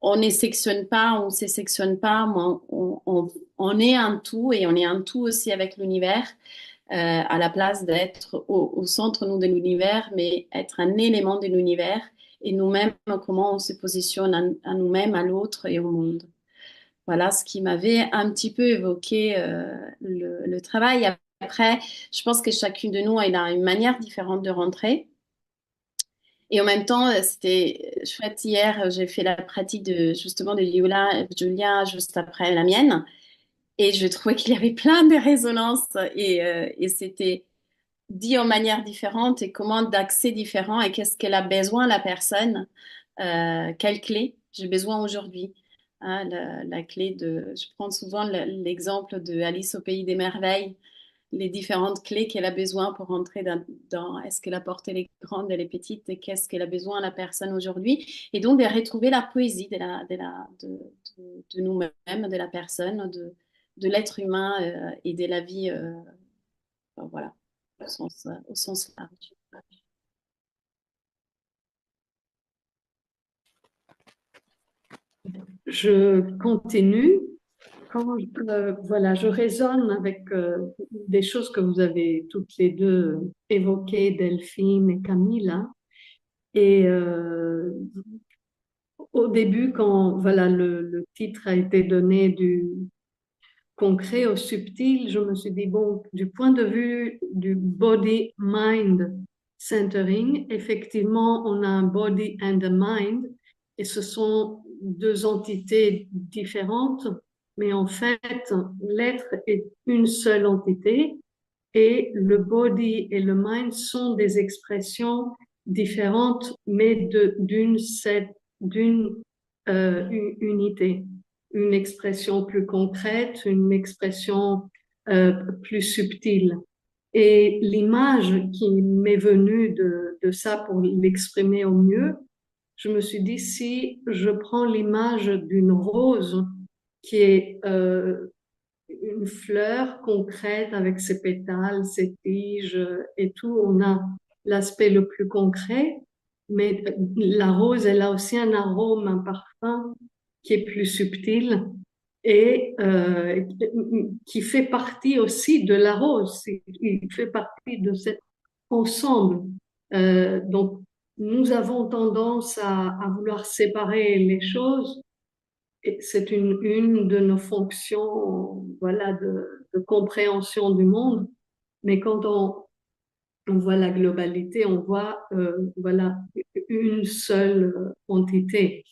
on ne sectionne pas, on ne se sectionne pas, mais on est un tout et on est un tout aussi avec l'univers, à la place d'être au centre nous de l'univers, mais être un élément de l'univers et nous-mêmes, comment on se positionne à nous-mêmes, à l'autre et au monde. Voilà ce qui m'avait un petit peu évoqué le travail. Après, je pense que chacune de nous elle a une manière différente de rentrer. Et en même temps, c'était chouette hier, j'ai fait la pratique de justement de Julia juste après la mienne. Et je trouvais qu'il y avait plein de résonances et c'était dit en manière différente et comment d'accès différent et qu'est-ce qu'elle a besoin la personne, quelle clé j'ai besoin aujourd'hui. Hein, la clé de, je prends souvent l'exemple de Alice au pays des merveilles, les différentes clés qu'elle a besoin pour rentrer est-ce que la porte elle est grande, elle est petite et qu'est-ce qu'elle a besoin la personne aujourd'hui. Et donc de retrouver la poésie de nous-mêmes, de la personne, de l'être humain et de la vie, enfin, voilà, au sens large. Je continue. Voilà, je résonne avec des choses que vous avez toutes les deux évoquées, Delphine et Camilla. Et au début, quand voilà, le titre a été donné du concret au subtil, je me suis dit, bon, du point de vue du body-mind centering, effectivement, on a un body and a mind, et ce sont deux entités différentes, mais en fait, l'être est une seule entité, et le body et le mind sont des expressions différentes, mais d'une unité, une expression plus concrète, une expression plus subtile. Et l'image qui m'est venue de ça pour l'exprimer au mieux, je me suis dit, si je prends l'image d'une rose qui est une fleur concrète avec ses pétales, ses tiges et tout, on a l'aspect le plus concret, mais la rose, elle a aussi un arôme, un parfum qui est plus subtil et qui fait partie aussi de la rose. Il fait partie de cet ensemble. Donc, nous avons tendance à vouloir séparer les choses et c'est une de nos fonctions, voilà, de compréhension du monde. Mais quand on voit la globalité, on voit, voilà, une seule entité.